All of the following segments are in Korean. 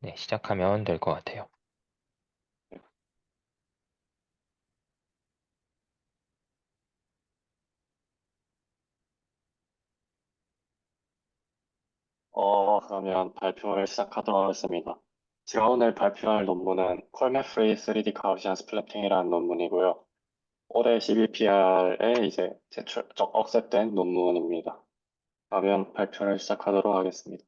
네, 시작하면 될 것 같아요. 그러면 발표를 시작하도록 하겠습니다. 제가 오늘 발표할 논문은 콜메프리 3D 가우시안 스플래팅이라는 논문이고요. 올해 CBPR에 이제 억셉된 논문입니다. 그러면 발표를 시작하도록 하겠습니다.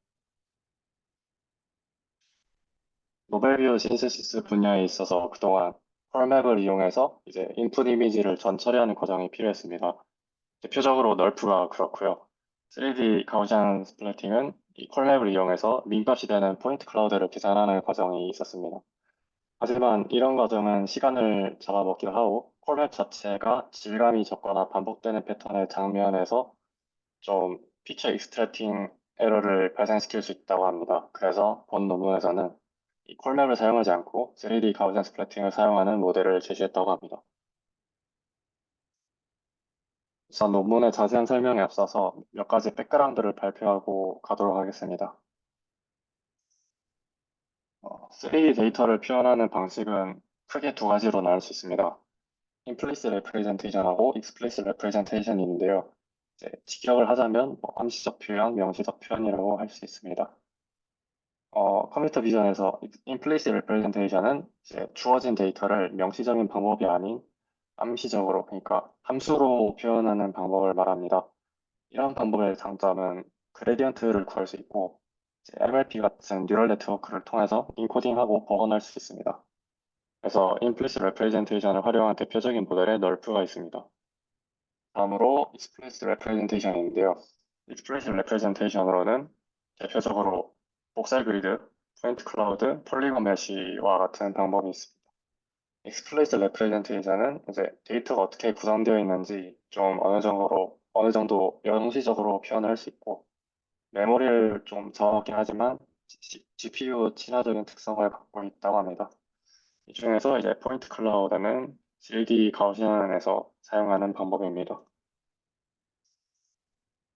노벨뷰 신세시스 분야에 있어서 그동안 컬맵을 이용해서 이제 인풋 이미지를 전 처리하는 과정이 필요했습니다. 대표적으로 널프가 그렇고요. 3D 가우시안 스플래팅은 이 컬맵을 이용해서 민값이 되는 포인트 클라우드를 계산하는 과정이 있었습니다. 하지만 이런 과정은 시간을 잡아먹기도 하고 컬맵 자체가 질감이 적거나 반복되는 패턴의 장면에서 좀 피처 익스트랙팅 에러를 발생시킬 수 있다고 합니다. 그래서 본 논문에서는 이 콜맵을 사용하지 않고 3D 가우시안 스플래팅을 사용하는 모델을 제시했다고 합니다. 우선 논문의 자세한 설명에 앞서서 몇 가지 백그라운드를 발표하고 가도록 하겠습니다. 3D 데이터를 표현하는 방식은 크게 두 가지로 나눌 수 있습니다. Implicit Representation하고 Explicit Representation이 있는데요. 이제 직역을 하자면 암시적 표현, 명시적 표현이라고 할 수 있습니다. 컴퓨터 비전에서 Implicit Representation은 이제 주어진 데이터를 명시적인 방법이 아닌 암시적으로, 그러니까 함수로 표현하는 방법을 말합니다. 이런 방법의 장점은 그레디언트를 구할 수 있고 이제 MLP 같은 뉴럴 네트워크를 통해서 인코딩하고 복원할 수 있습니다. 그래서 Implicit Representation을 활용한 대표적인 모델에 널프가 있습니다. 다음으로 Explicit Representation인데요. Explicit Representation으로는 대표적으로 복살 그리드, 포인트 클라우드, 폴리곤 메쉬와 같은 방법이 있습니다. Explicit Representation은 이제 데이터가 어떻게 구성되어 있는지 좀 어느 정도 영시적으로 표현할 수 있고 메모리를 좀 저하긴 하지만 GPU 친화적인 특성을 갖고 있다고 합니다. 이 중에서 이제 포인트 클라우드는 3D 가우시안에서 사용하는 방법입니다.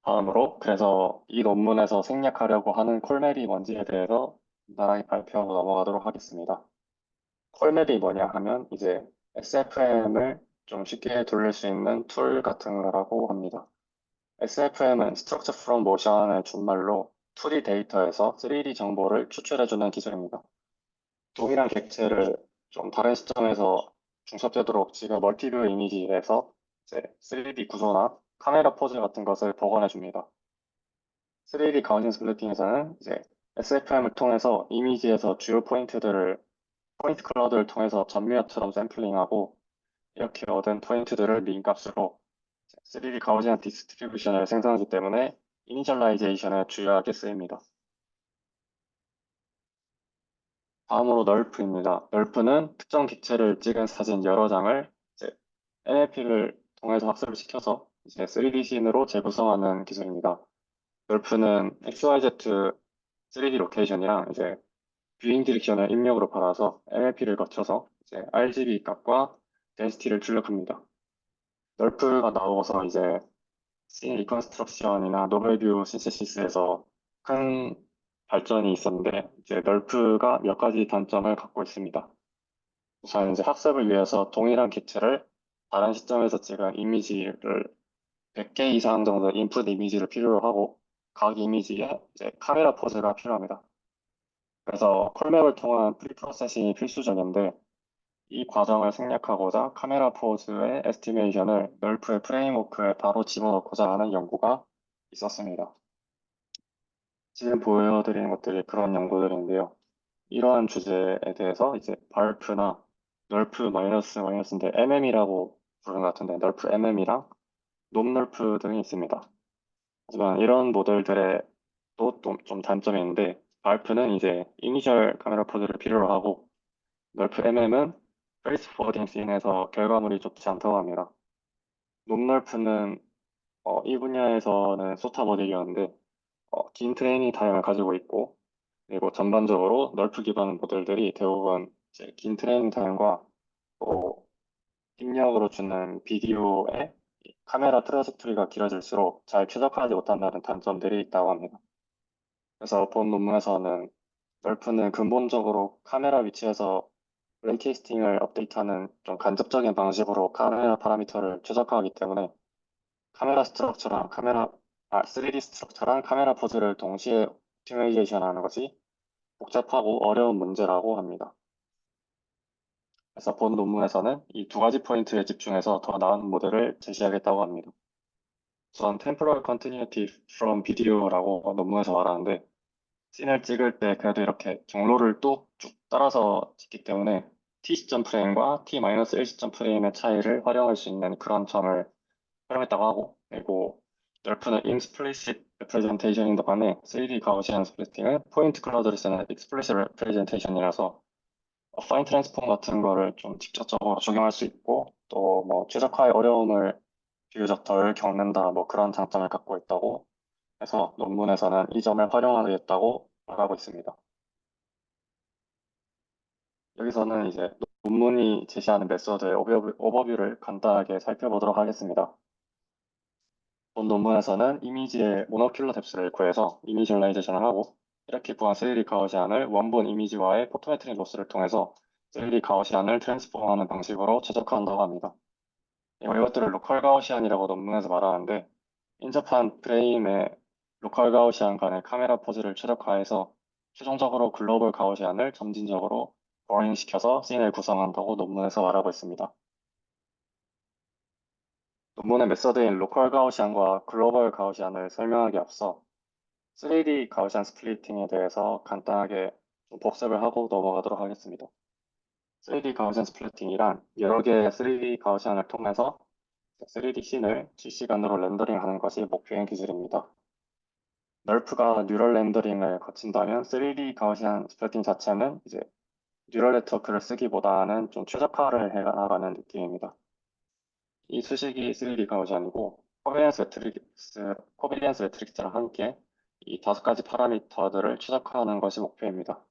다음으로 그래서 이 논문에서 생략하려고 하는 콜맵이 뭔지에 대해서 간단하게 발표하고 넘어가도록 하겠습니다. 콜맵이 뭐냐 하면 이제 SFM을 좀 쉽게 돌릴 수 있는 툴 같은 거라고 합니다. SFM은 Structure from Motion의 준말로 2D 데이터에서 3D 정보를 추출해주는 기술입니다. 동일한 객체를 좀 다른 시점에서 중첩되도록 지금 멀티뷰 이미지에서 이제 3D 구조나 카메라 포즈 같은 것을 복원해줍니다. 3D 가우시안 스플래팅에서는 이제 SFM을 통해서 이미지에서 주요 포인트 클라우드를 통해서 전미화처럼 샘플링하고 이렇게 얻은 포인트들을 민값으로 3D 가우시안 디스트리뷰션을 생성하기 때문에 이니셜라이제이션에 주요하게 쓰입니다. 다음으로 널프입니다. 널프는 특정 객체를 찍은 사진 여러 장을 이제 NLP를 통해서 학습을 시켜서 이제 3D 씬으로 재구성하는 기술입니다. 널프는 XYZ 3D 로케이션이랑 이제 뷰잉 디렉션을 입력으로 받아서 NLP를 거쳐서 이제 RGB 값과 덴시티를 출력합니다. 널프가 나오고서 이제 씬 리컨스트럭션이나 노벨뷰 신세시스에서 큰 발전이 있었는데 이제 널프가 몇 가지 단점을 갖고 있습니다. 우선 이제 학습을 위해서 동일한 객체를 다른 시점에서 찍은 이미지를 100개 이상 정도 인풋 이미지를 필요로 하고 각 이미지에 이제 카메라 포즈가 필요합니다. 그래서 콜맵을 통한 프리프로세싱이 필수적인데 이 과정을 생략하고자 카메라 포즈의 에스티메이션을 널프의 프레임워크에 바로 집어넣고자 하는 연구가 있었습니다. 지금 보여드리는 것들이 그런 연구들인데요. 이러한 주제에 대해서 이제 발프나 널프 마이너스 마이너스인데 MM이라고 부르는 것 같은데 널프 MM이랑 놈널프 등이 있습니다. 하지만 이런 모델들의 또 좀 단점이 있는데 발프는 이제 이니셜 카메라 포즈를 필요로 하고 널프 MM은 페이스 포워딩 씬에서 결과물이 좋지 않다고 합니다. 놈널프는 이 분야에서는 소타 모델이었는데 긴 트레이닝 타임을 가지고 있고 그리고 전반적으로 널프 기반 모델들이 대부분 이제 긴 트레이닝 타임과 또 입력으로 주는 비디오의 카메라 트라젝토리가 길어질수록 잘 최적화하지 못한다는 단점들이 있다고 합니다. 그래서 본 논문에서는 널프는 근본적으로 카메라 위치에서 레이캐스팅을 업데이트하는 좀 간접적인 방식으로 카메라 파라미터를 최적화하기 때문에 카메라 스트럭처랑 3D 스트럭처랑 카메라 포즈를 동시에 옵티마이제이션 하는 것이 복잡하고 어려운 문제라고 합니다. 그래서 본 논문에서는 이 두 가지 포인트에 집중해서 더 나은 모델을 제시하겠다고 합니다. 우선 Temporal Continuity from Video라고 논문에서 말하는데 씬을 찍을 때 그래도 이렇게 경로를 또 쭉 따라서 찍기 때문에 T 시점 프레임과 T-1 시점 프레임의 차이를 활용할 수 있는 그런 점을 활용했다고 하고, 그리고 널프는 Implicit Representation인 반면에 3D 가우시안 스플리팅은 포인트 클라우드를 쓰는 Explicit Representation이라서 파인 트랜스폼 같은 거를 좀 직접적으로 적용할 수 있고, 또 뭐 최적화의 어려움을 비교적 덜 겪는다, 뭐 그런 장점을 갖고 있다고 해서 논문에서는 이 점을 활용하겠다고 말하고 있습니다. 여기서는 이제 논문이 제시하는 메소드의 오버뷰를 간단하게 살펴보도록 하겠습니다. 본 논문에서는 이미지의 모노큘러 뎁스를 구해서 이미지얼라이제이션을 하고 이렇게 구한 3D 가우시안을 원본 이미지와의 포토메트릭 로스를 통해서 3D 가우시안을 트랜스폼하는 방식으로 최적화한다고 합니다. 이것들을 로컬 가우시안이라고 논문에서 말하는데 인접한 프레임의 로컬 가우시안 간의 카메라 포즈를 최적화해서 최종적으로 글로벌 가우시안을 점진적으로 버닝시켜서 씬을 구성한다고 논문에서 말하고 있습니다. 논문의 메서드인 로컬 가우시안과 글로벌 가우시안을 설명하기 앞서 3D 가우시안 스플리팅에 대해서 간단하게 좀 복습을 하고 넘어가도록 하겠습니다. 3D 가우시안 스플리팅이란 여러 개의 3D 가우시안을 통해서 3D 씬을 실시간으로 렌더링하는 것이 목표인 기술입니다. 널프가 뉴럴 렌더링을 거친다면 3D 가우시안 스플리팅 자체는 이제 뉴럴 네트워크를 쓰기보다는 좀 최적화를 해나가는 느낌입니다. 이 수식이 3D 가우시안이고 코비리언스 매트릭스랑 함께 이 다섯 가지 파라미터들을 최적화하는 것이 목표입니다.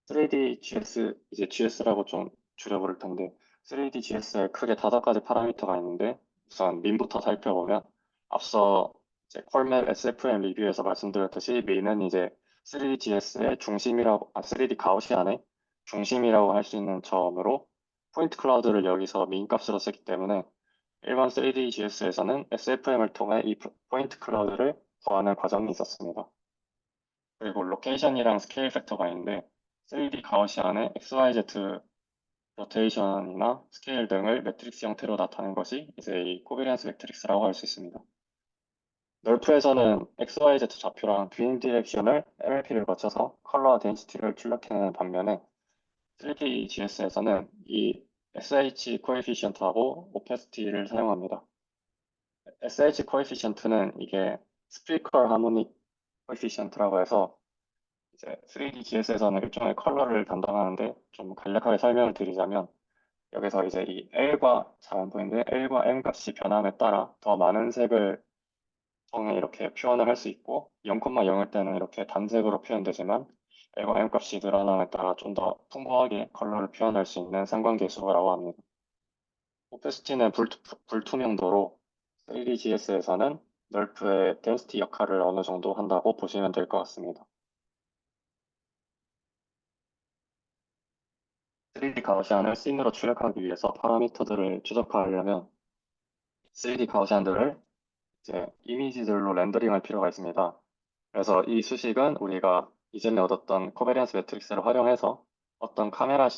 3D GS, 이제 GS라고 좀 줄여 부를 텐데 3D GS에 크게 다섯 가지 파라미터가 있는데 우선 민부터 살펴보면 앞서 이제 콜맵 SFM 리뷰에서 말씀드렸듯이 민은 이제 3D GS의 중심이라고 3D 가우시안의 중심이라고 할 수 있는 점으로 포인트 클라우드를 여기서 민 값으로 쓰기 때문에 일반 3D GS에서는 SFM을 통해 이 포인트 클라우드를 구하는 과정이 있었습니다. 그리고 로케이션이랑 스케일 팩터가 있는데 3D 가우시안의 XYZ 로테이션이나 스케일 등을 매트릭스 형태로 나타낸 것이 이제 이 코비리언스 매트릭스라고 할 수 있습니다. 널프에서는 XYZ 좌표랑 빈 디렉션을 MLP를 거쳐서 컬러와 덴시티를 출력해내는 반면에 3D GS에서는 이 SH 코에피션트하고 오페시티를 사용합니다. SH 코에피션트는 이게 스피컬 하모닉 코에피션트라고 해서 이제 3D GS에서는 일종의 컬러를 담당하는데 좀 간략하게 설명을 드리자면 여기서 이제 이 L과 잘 안 보이는데 L과 M 값이 변함에 따라 더 많은 색을 통해 이렇게 표현을 할 수 있고 0,0일 때는 이렇게 단색으로 표현되지만 L과 M 값이 늘어남에 따라 좀 더 풍부하게 컬러를 표현할 수 있는 상관계수라고 합니다. 오페시티는 불투명도로 3D GS에서는 널프의 덴시티 역할을 어느 정도 한다고 보시면 될 것 같습니다. 3D 가우시안을 씬으로 출력하기 위해서 파라미터들을 최적화하려면 3D 가우시안들을 이제 이미지들로 렌더링할 필요가 있습니다. 그래서 이 수식은 우리가 이전에 얻었던 코베리언스 매트릭스를 활용해서 어떤 카메라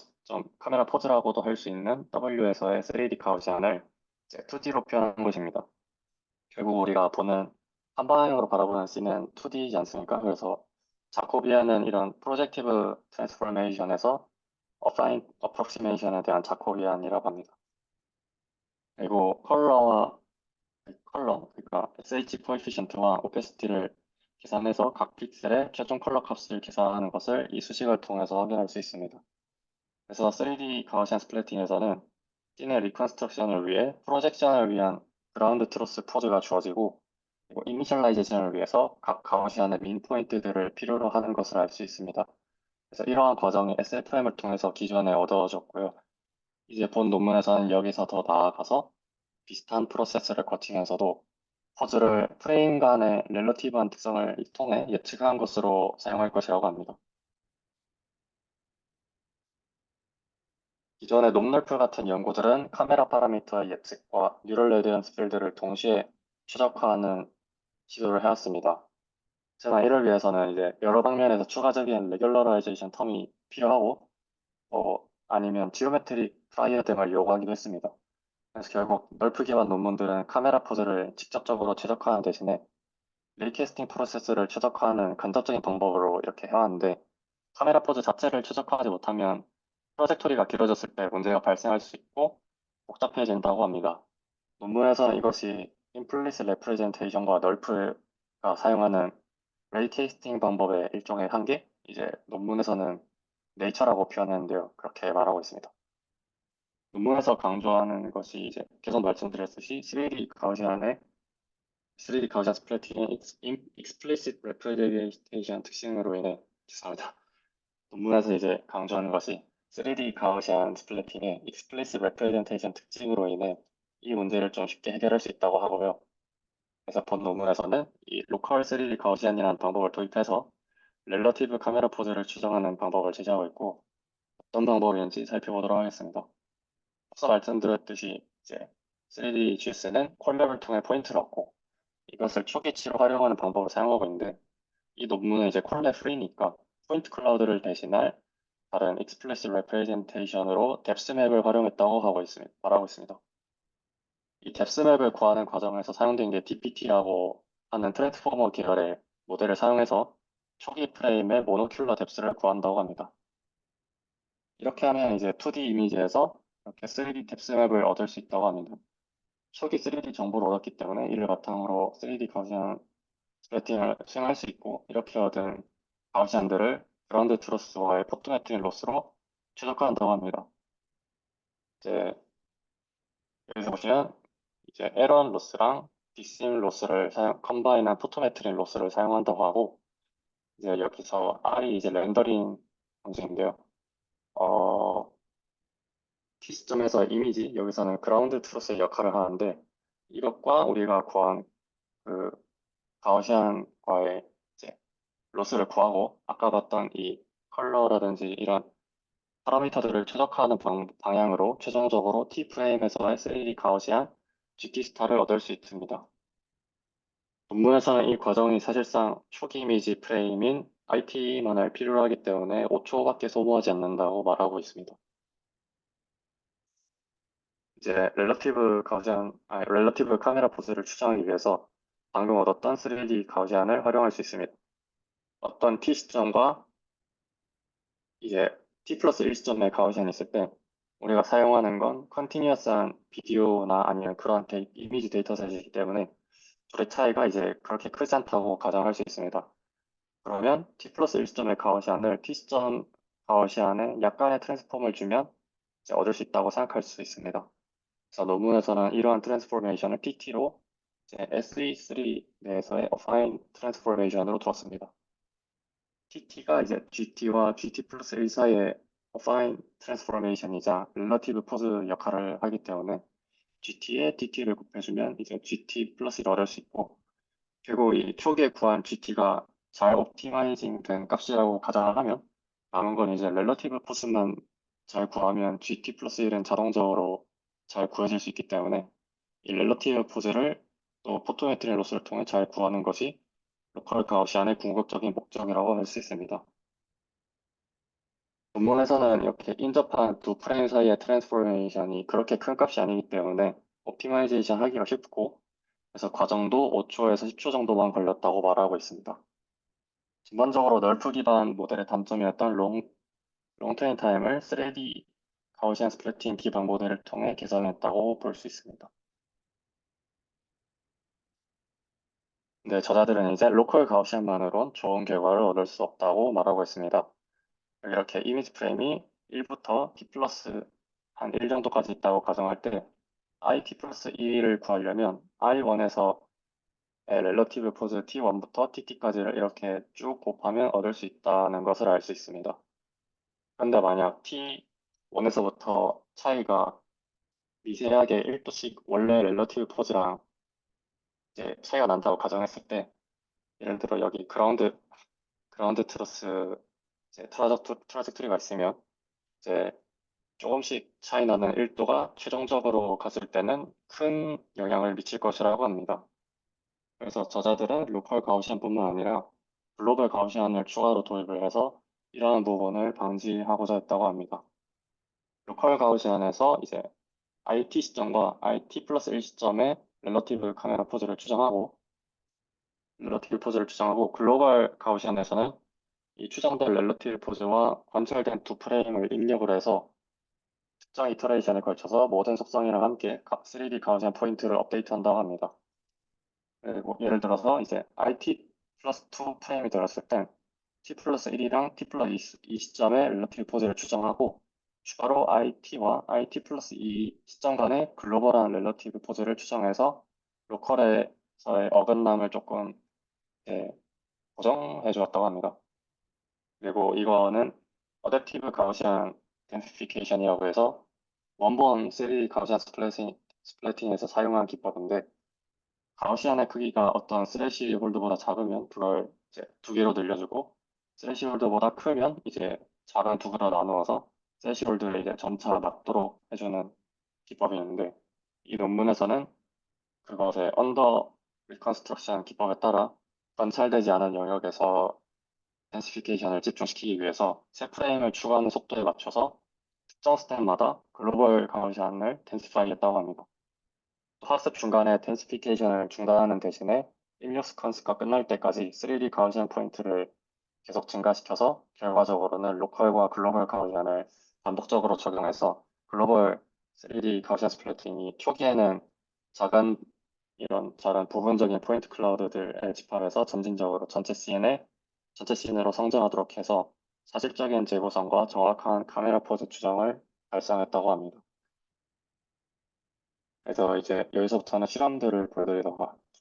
포즈라고도 할 수 있는 W에서의 3D 가우시안을 이제 2D로 표현한 것입니다. 결국 우리가 보는 한 방향으로 바라보는 씬은 2D이지 않습니까? 그래서 자코비안은 이런 프로젝티브 트랜스포메이션에서 어파인 어프록시메이션에 대한 자코비안이라고 합니다. 그리고 그러니까 SH 코에피션트와 오페시티를 계산해서 각 픽셀의 최종 컬러 값을 계산하는 것을 이 수식을 통해서 확인할 수 있습니다. 그래서 3D 가우시안 스플래팅에서는 씬의 리컨스트럭션을 위해 프로젝션을 위한 그라운드 트로스 포즈가 주어지고 그리고 이니셜라이제이션을 위해서 각 가우시안의 민 포인트들을 필요로 하는 것을 알 수 있습니다. 그래서 이러한 과정이 SFM을 통해서 기존에 얻어졌고요. 이제 본 논문에서는 여기서 더 나아가서 비슷한 프로세스를 거치면서도 퍼즐을 프레임 간의 렐러티브한 특성을 통해 예측한 것으로 사용할 것이라고 합니다. 기존의 놈널프 같은 연구들은 카메라 파라미터의 예측과 뉴럴 레디언스 필드를 동시에 최적화하는 시도를 해왔습니다. 하지만 이를 위해서는 이제 여러 방면에서 추가적인 레귤러라이제이션 텀이 필요하고, 아니면 지오메트릭 프라이어 등을 요구하기도 했습니다. 그래서 결국 널프 기반 논문들은 카메라 포즈를 직접적으로 최적화하는 대신에 리캐스팅 프로세스를 최적화하는 간접적인 방법으로 이렇게 해왔는데, 카메라 포즈 자체를 최적화하지 못하면 트라젝토리가 길어졌을 때 문제가 발생할 수 있고 복잡해진다고 합니다. 논문에서는 이것이 임플리스 레프레젠테이션과 널프가 사용하는 레이캐스팅 방법의 일종의 한계? 이제 논문에서는 네이처라고 표현했는데요. 그렇게 말하고 있습니다. 논문에서 강조하는 것이 이제 계속 말씀드렸듯이 3D 가우시안 스플래팅의 explicit representation 특징으로 인해 죄송합니다. 논문에서 이제 강조하는 것이 3D 가우시안 스플래팅의 explicit representation 특징으로 인해 이 문제를 좀 쉽게 해결할 수 있다고 하고요. 그래서 본 논문에서는 이 로컬 3D 가우시안이라는 방법을 도입해서 렐러티브 카메라 포즈를 추정하는 방법을 제시하고 있고 어떤 방법인지 살펴보도록 하겠습니다. 앞서 말씀드렸듯이 이제 3D GS는 콜랩을 통해 포인트를 얻고 이것을 초기치로 활용하는 방법을 사용하고 있는데 이 논문은 이제 콜랩 프리니까 포인트 클라우드를 대신할 다른 explicit representation으로 뎁스맵을 활용했다고 말하고 있습니다. 이 뎁스맵을 구하는 과정에서 사용된 게 DPT라고 하는 트랜스포머 계열의 모델을 사용해서 초기 프레임의 모노큘러 뎁스를 구한다고 합니다. 이렇게 하면 이제 2D 이미지에서 이렇게 3D 뎁스맵을 얻을 수 있다고 합니다. 초기 3D 정보를 얻었기 때문에 이를 바탕으로 3D 가우시안 스플래팅을 수행할 수 있고 이렇게 얻은 가우시안들을 그라운드 트루스와의 포토메트릭 로스로 최적화한다고 합니다. 이제 여기서 보시면 이제 에런 로스랑 디심 로스를 컴바인한 포토메트릭 로스를 사용한다고 하고 이제 여기서 R이 이제 렌더링 방식인데요. 어, T 시점에서 이미지 여기서는 그라운드 트루스의 역할을 하는데 이것과 우리가 구한 그 가우시안과의 이제 로스를 구하고 아까 봤던 이 컬러라든지 이런 파라미터들을 최적화하는 방향으로 최종적으로 T 프레임에서의 3D 가우시안 GT 스타를 얻을 수 있습니다. 논문에서는 이 과정이 사실상 초기 이미지 프레임인 IP만을 필요로 하기 때문에 5초밖에 소모하지 않는다고 말하고 있습니다. 이제 렐러티브 카메라 포즈를 추정하기 위해서 방금 얻었던 3D 가우시안을 활용할 수 있습니다. 어떤 T 시점과 이제 T 플러스 1 시점의 가우시안이 있을 때 우리가 사용하는 건 컨티뉴어스한 비디오나 아니면 그런 이미지 데이터셋이기 때문에 둘의 차이가 이제 그렇게 크지 않다고 가정할 수 있습니다. 그러면 T 플러스 1 시점의 가우시안을 T 시점 가우시안에 약간의 트랜스폼을 주면 이제 얻을 수 있다고 생각할 수 있습니다. 그래서 논문에서는 이러한 트랜스포메이션을 TT로 SE3 내에서의 어파인 트랜스포메이션으로 두었습니다. TT가 이제 GT와 GT 플러스 1 사이의 어파인 트랜스포메이션이자 릴러티브 포즈 역할을 하기 때문에 GT에 DT를 곱해주면 이제 GT 플러스 1을 얻을 수 있고 결국 이 초기에 구한 GT가 잘 옵티마이징 된 값이라고 가정을 하면 남은 건 이제 렐러티브 포즈만 잘 구하면 GT 플러스 1은 자동적으로 잘 구해질 수 있기 때문에 이 렐러티브 포즈를 또 포토메트리 로스를 통해 잘 구하는 것이 로컬 가우시안의 궁극적인 목적이라고 할 수 있습니다. 본문에서는 이렇게 인접한 두 프레임 사이의 트랜스포메이션이 그렇게 큰 값이 아니기 때문에 옵티마이제이션 하기가 쉽고 그래서 과정도 5초에서 10초 정도만 걸렸다고 말하고 있습니다. 전반적으로 널프 기반 모델의 단점이었던 롱테인 타임을 3D 가우시안 스플래팅 기반 모델을 통해 개선했다고 볼 수 있습니다. 근데 저자들은 이제 로컬 가우시안만으론 좋은 결과를 얻을 수 없다고 말하고 있습니다. 이렇게 이미지 프레임이 1부터 t 플러스 한 1 정도까지 있다고 가정할 때 IT 플러스 1을 구하려면 I1에서 렐러티브 포즈 T1부터 TT까지를 이렇게 쭉 곱하면 얻을 수 있다는 것을 알 수 있습니다. 그런데 만약 T1에서부터 차이가 미세하게 1도씩 원래 렐러티브 포즈랑 이제 차이가 난다고 가정했을 때 예를 들어 여기 그라운드 트러스 이제 트라젝토리가 있으면 이제 조금씩 차이 나는 1도가 최종적으로 갔을 때는 큰 영향을 미칠 것이라고 합니다. 그래서 저자들은 로컬 가우시안뿐만 아니라 글로벌 가우시안을 추가로 도입을 해서 이러한 부분을 방지하고자 했다고 합니다. 로컬 가우시안에서 이제 IT 시점과 IT 플러스 1 시점의 relative 포즈를 추정하고 글로벌 가우시안에서는 이 추정된 렐러티브 포즈와 관찰된 두 프레임을 입력을 해서 특정 이터레이션에 걸쳐서 모든 속성이랑 함께 3D 가우시안 포인트를 업데이트한다고 합니다. 그리고 예를 들어서 이제 IT 플러스 2 프레임이 들었을 땐 T 플러스 1이랑 T 플러스 2 시점의 렐러티브 포즈를 추정하고 추가로 IT와 IT 플러스 2 시점 간의 글로벌한 렐러티브 포즈를 추정해서 로컬에서의 어긋남을 조금 고정해 주었다고 합니다. 그리고 이거는 어댑티브 가우시안 덴시피케이션이라고 해서 원본 3D 가우시안 스플래팅에서 사용한 기법인데 가우시안의 크기가 어떤 스레시 홀드보다 작으면 그걸 이제 두 개로 늘려주고 스레시 홀드보다 크면 이제 작은 두 개로 나누어서 스레시 홀드를 이제 점차 낮도록 해주는 기법이 있는데 이 논문에서는 그것의 언더 리컨스트럭션 기법에 따라 관찰되지 않은 영역에서 덴시피케이션을 집중시키기 위해서 새 프레임을 추가하는 속도에 맞춰서 특정 스텝마다 글로벌 가우시안을 덴시파이했다고 합니다. 학습 중간에 덴시피케이션을 중단하는 대신에 입력 스퀀스가 끝날 때까지 3D 가우시안 포인트를 계속 증가시켜서 결과적으로는 로컬과 글로벌 가우시안을 반복적으로 적용해서 글로벌 3D 가우시안 스플래팅이 초기에는 작은 이런 작은 부분적인 포인트 클라우드들에 집합해서 점진적으로 전체 씬으로 성장하도록 해서 사실적인 재구성과 정확한 카메라 포즈 추정을 달성했다고 합니다. 그래서 이제 여기서부터는 실험들을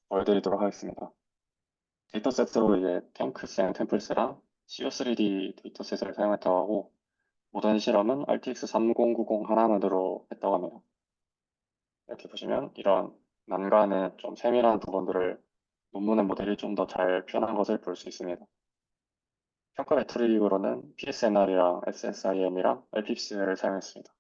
보여드리도록 하겠습니다. 데이터셋으로 이제 탱크스 앤 템플스랑 CO3D 데이터셋을 사용했다고 하고 모든 실험은 RTX 3090 하나만으로 했다고 합니다. 이렇게 보시면 이런 난간의 좀 세밀한 부분들을 논문의 모델이 좀 더 잘 표현한 것을 볼 수 있습니다. 평가 메트릭으로는 PSNR이랑 SSIM이랑 LPPC를 사용했습니다.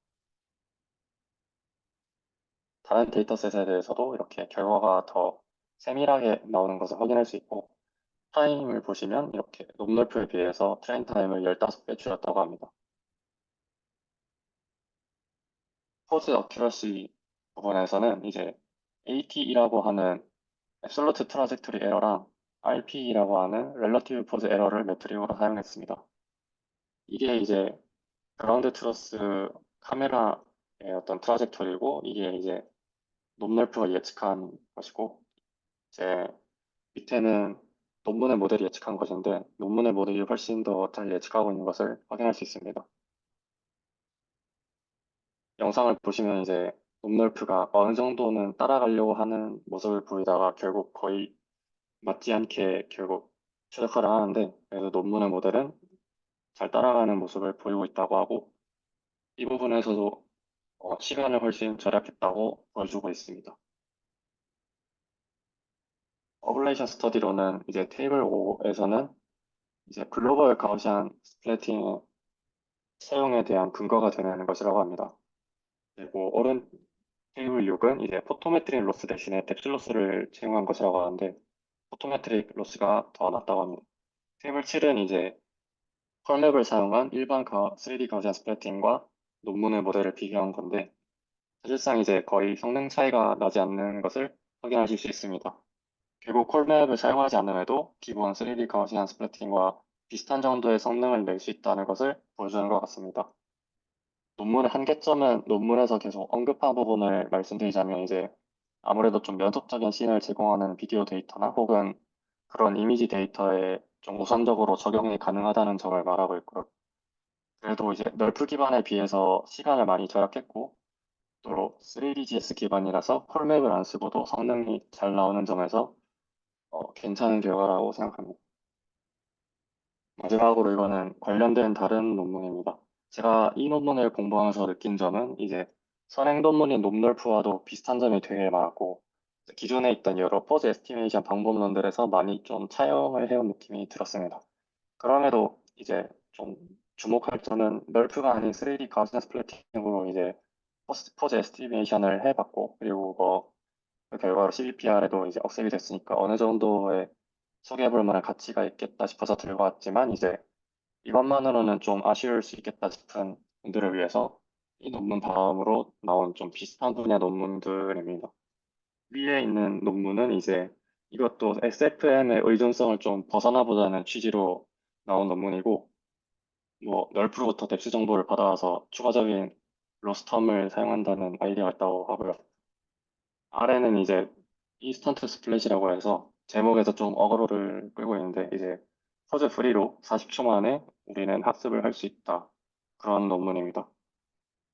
다른 데이터셋에 대해서도 이렇게 결과가 더 세밀하게 나오는 것을 확인할 수 있고 타임을 보시면 이렇게 놈널프에 비해서 트레인 타임을 15배 줄였다고 합니다. 포즈 어큐러시 부분에서는 이제 ATE라고 하는 Absolute Trajectory Error랑 RPE라고 하는 Relative Pose Error를 메트릭으로 사용했습니다. 이게 이제 그라운드 트러스 카메라의 어떤 트라젝토리고 이게 이제 놈널프가 예측한 것이고 이제 밑에는 논문의 모델이 예측한 것인데 논문의 모델이 훨씬 더 잘 예측하고 있는 것을 확인할 수 있습니다. 영상을 보시면 이제 놈널프가 어느 정도는 따라가려고 하는 모습을 보이다가 결국 거의 맞지 않게 결국 최적화를 하는데 그래서 논문의 모델은 잘 따라가는 모습을 보이고 있다고 하고 이 부분에서도 시간을 훨씬 절약했다고 보여주고 있습니다. 어블레이션 스터디로는 이제 테이블 5에서는 이제 글로벌 가우시안 스플래팅 사용에 대한 근거가 되는 것이라고 합니다. 그리고 오른 테이블 6은 이제 포토메트릭 로스 대신에 뎁스 로스를 채용한 것이라고 하는데 포토메트릭 로스가 더 낫다고 합니다. 테이블 7은 이제 펄맵을 사용한 일반 3D 가우시안 스플래팅과 논문의 모델을 비교한 건데 사실상 이제 거의 성능 차이가 나지 않는 것을 확인하실 수 있습니다. 결국 콜맵을 사용하지 않음에도 기본 3D 가우시안 스플래팅과 비슷한 정도의 성능을 낼 수 있다는 것을 보여주는 것 같습니다. 논문의 한계점은 논문에서 계속 언급한 부분을 말씀드리자면 이제 아무래도 좀 연속적인 씬을 제공하는 비디오 데이터나 혹은 그런 이미지 데이터에 좀 우선적으로 적용이 가능하다는 점을 말하고 있고요. 그래도 이제 널프 기반에 비해서 시간을 많이 절약했고 또 3DGS 기반이라서 콜맵을 안 쓰고도 성능이 잘 나오는 점에서 괜찮은 결과라고 생각합니다. 마지막으로 이거는 관련된 다른 논문입니다. 제가 이 논문을 공부하면서 느낀 점은 이제 선행 논문인 놈널프와도 비슷한 점이 되게 많았고 기존에 있던 여러 포즈 에스티메이션 방법론들에서 많이 좀 차용을 해온 느낌이 들었습니다. 그럼에도 이제 좀 주목할 점은 널프가 아닌 3D 가우시안 스플래팅으로 이제 퍼즈 에스티메이션을 해봤고, 그리고 그 결과로 CVPR에도 이제 억셉이 됐으니까 어느 정도의 소개해볼 만한 가치가 있겠다 싶어서 들고 왔지만, 이제 이것만으로는 좀 아쉬울 수 있겠다 싶은 분들을 위해서 이 논문 다음으로 나온 좀 비슷한 분야 논문들입니다. 위에 있는 논문은 이제 이것도 SFM의 의존성을 좀 벗어나보자는 취지로 나온 논문이고, 널프로부터 뎁스 정보를 받아와서 추가적인 로스텀을 사용한다는 아이디어가 있다고 하고요. 아래는 이제 인스턴트 스플래시라고 해서 제목에서 좀 어그로를 끌고 있는데, 이제 퍼즐 프리로 40초 만에 우리는 학습을 할 수 있다. 그런 논문입니다.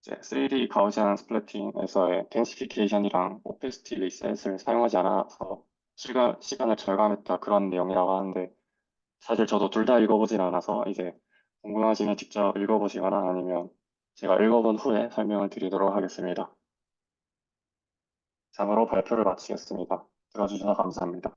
이제 3D 가우시안 스플래팅에서의 덴시피케이션이랑 오페시티 리셋을 사용하지 않아서 시간을 절감했다, 그런 내용이라고 하는데, 사실 저도 둘 다 읽어보진 않아서 이제 궁금하시면 직접 읽어보시거나 아니면 제가 읽어본 후에 설명을 드리도록 하겠습니다. 이상으로 발표를 마치겠습니다. 들어주셔서 감사합니다.